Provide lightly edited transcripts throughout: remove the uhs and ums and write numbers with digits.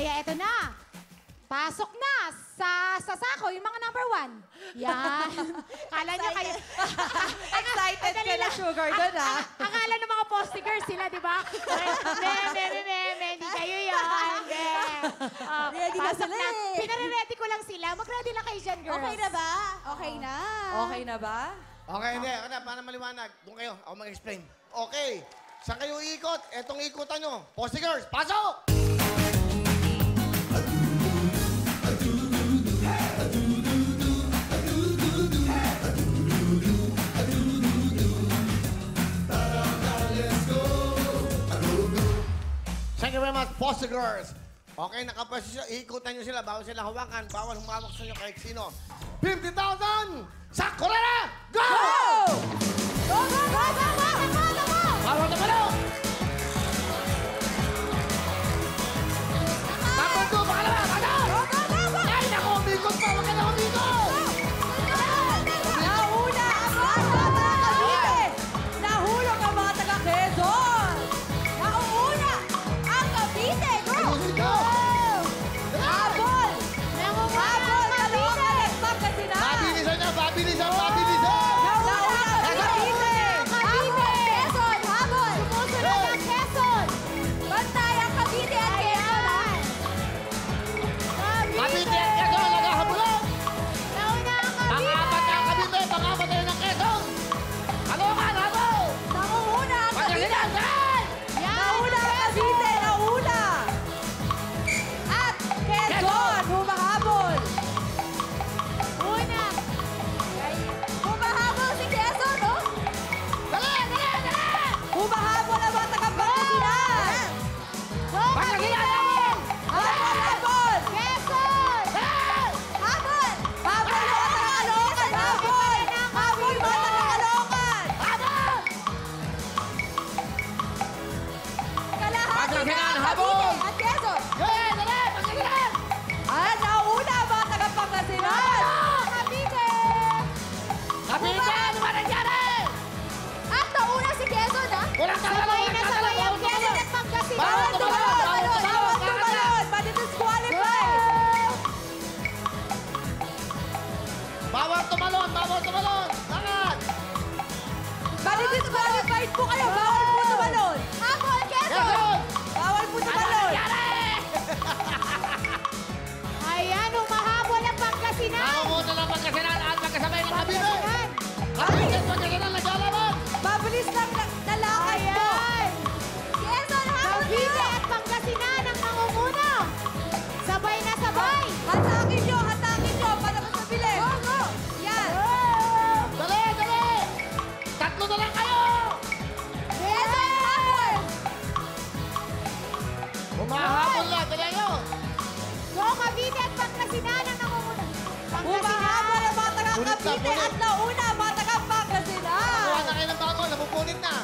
Kaya eto na. Pasok na sa sako yung mga number 1. Yan. Kala nyo kayo... Excited ka na, Sugar, doon, ha? Akala ng mga postigers sila, di ba? Hindi kayo yan. Ready na sila eh. Pinare-ready ko lang sila. Mag-ready na kayo dyan, girls. Okay na ba? Okay na. Okay na ba? Okay, hindi. Ako na, para maliwanag. Doon kayo. Ako mag-explain. Okay. Saan kayo iikot? Etong ikutan nyo. Postigers, pasok! Thank you very much, Postigers. Okay, nakapwesto sila. Iikutan nyo sila. Bawal sila hawakan. Bawal humawak sa inyo kahit sino. 50,000! Sakto na na! Go! Go, go, go, go, go, go, go, go! Bawal na pala! Tapos to, pakalawa! Pakalawa! Go, go, go, go! Ay, naku! Umikot pa! Huwag ka na umikot! Nauna ang mga taga-Cavite! Nahulog ang mga taga-Quezon! Nauuna ang Cavite! Go! Go! Habol! Habol! Caloocan at Pangasinan! Babilisan niya! Babilisan! Babilisan! Nauna ang Cavite! Habol! Quezon! Habol! Sumusunod ang Quezon! Bantay ang Cavite at Quezon! Cavite at Quezon! Naghahabulan! Nauna ang Cavite! Pang-apat ang Cavite! Pang-apat na ng Quezon! Caloocan! Habol! Nauuna ang Cavite! Pangasinan! Nauna ang Cavite! Nauna! At Quezon! Humahabol! Una! Humahabol si Quezon, no? Dali! Dali! Dali! Humahabol ang mga taga-Pangasinan! Go, Pangasinan! Cavite! Habol! Habol! Quezon! Habol! Habol mga taga-Caloocan! Habol! Habol mga taga-Caloocan! Habol! Kalahati na Pangasinan, ang habol! Cavite at Quezon! Dali! Dali! Pangasinan! At nauna ang mga taga-Pangasinan! Cavite! Cavite! Ano ba nangyari? At nauna si Quezon, ha? Walang Sabay na sabay ang Quezon at Pangasinan! Bawal tumalon! Bawal tumalon! Madi-disqualify! Bawal tumalon! Bawal tumalon! Lakad! Madi-disqualified po kayo! Bawal po tumalon! Habol, Quezon! Quezon! Bawal po tumalon! Ayan, humahabol ang Pangasinan! Nakumuto ng Pangasinan at magkasabay ng Cavite! Pangasinan! Cavite at Pangasinan naglalaban! Mabilis lang nalakad po! Ayan! Quezon, habol Cavite niyo! at Pangasinan ang nangunguna! Sabay na sabay! Hatakin nyo! Hatakin nyo! Para mas mabilis! Go! Go! Yan! Dali! Dali! Tatlo na lang kayo! Quezon, habol! Humahabol na! Dali nyo! Go, Cavite at Pangasinan ang nangunguna! Humahabol ang mga taga-Cavite Punit na, at nauna ang mga taga-Pangasinan! Kuha na kayo ng bago! Napupunit na!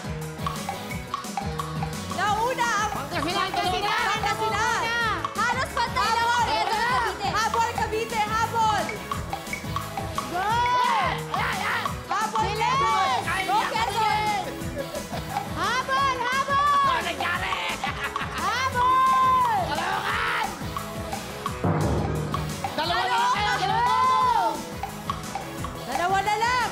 Nauna ang Pangasinan! Pangasinan ang nangunguna! Halos pantay lang ang Quezon at Cavite! Habol, Cavite! Habol! Go! Habol, Bilis! Quezon! Go, Quezon! Habol! Habol! Ano nangyari? Habol! Caloocan! Dalawa na lang kayo! Dalawa! Dalawa na lang!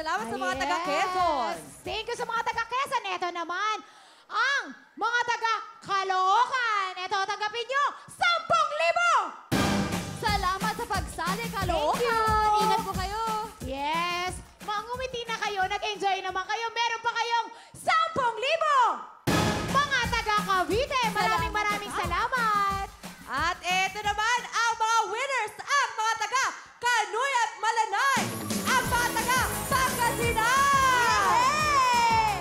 salamat sa mga Yes. taga-Quezon. Thank you sa mga taga-Quezon. Ito naman, ang mga taga-Caloocan. Ito, tanggapin nyo, 10,000! Salamat sa pagsali, Caloocan. Ingat po kayo. Yes! Mangumiti na kayo, nag-enjoy naman kayo. Meron pa kayong 10,000! Mga taga-Cavite, maraming salamat! At ito naman ang mga winners, ang mga taga Kanoy at Malanay, ang mga taga Pangasinan! Yay!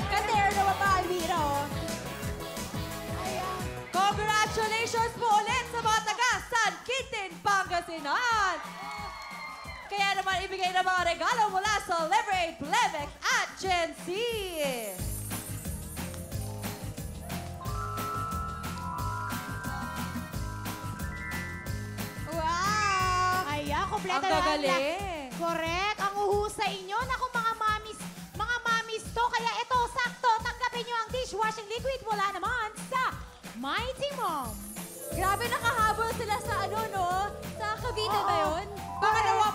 Katero naman tayo, Alvira. Ayan. Congratulations po ulit sa mga taga San Quintin, Pangasinan! Kaya naman ibigay ng mga regalo mula sa Liberate Plebex at Gen Z. Wow! Ayan, kompleto Ang na gagaling. Correct. Ang uhusay inyo. Naku, mga mamis to. Kaya ito, sakto. Tanggapin nyo ang dishwashing liquid mula naman sa Mighty Mom. Grabe, nakahabol sila sa ano, no? Sa Cavite ba Oo. yun?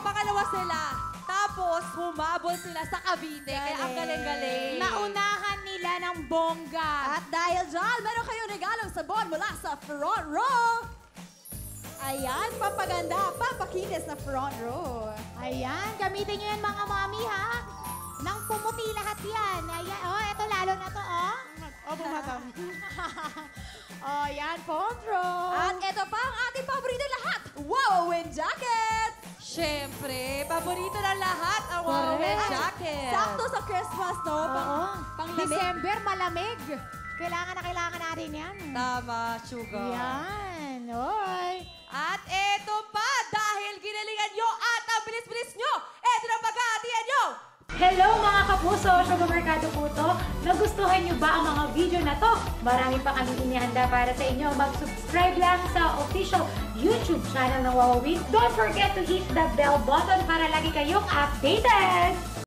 Pangalawa sila. Tapos, humabol sila sa Cavite. Kaya ang galing-galing. Naunahan nila ng bongga. At dahil dyan, meron kayong regalong sabon mula sa Front Row. Ayan, pampaganda, pampakinis na Front Row. Ayan, gamitin nyo yan mga mami, ha? Nang pumuti lahat yan. Ayan, oh, eto lalo na to, oh. Opo, madam. Oh, yan, control. At ito pa ang ating paborito lahat, Wow Wind Jacket! Siyempre, paborito ng lahat ang Wow Wind Correct. Jacket. Sakto sa Christmas, no? Oo. Panglamig. December, malamig. Kailangan na kailangan natin yan. Tama, sugar. Yan, oy. At eto pa, dahil ginalingan nyo at ang bilis-bilis nyo, eto na paghahatian nyo! Hello mga kapuso! Supermercado po to. Nagustuhan nyo ba ang mga video na to? Marami pa kami inihanda para sa inyo. Mag-subscribe lang sa official YouTube channel ng Wawa Week. Don't forget to hit the bell button para lagi kayong updated!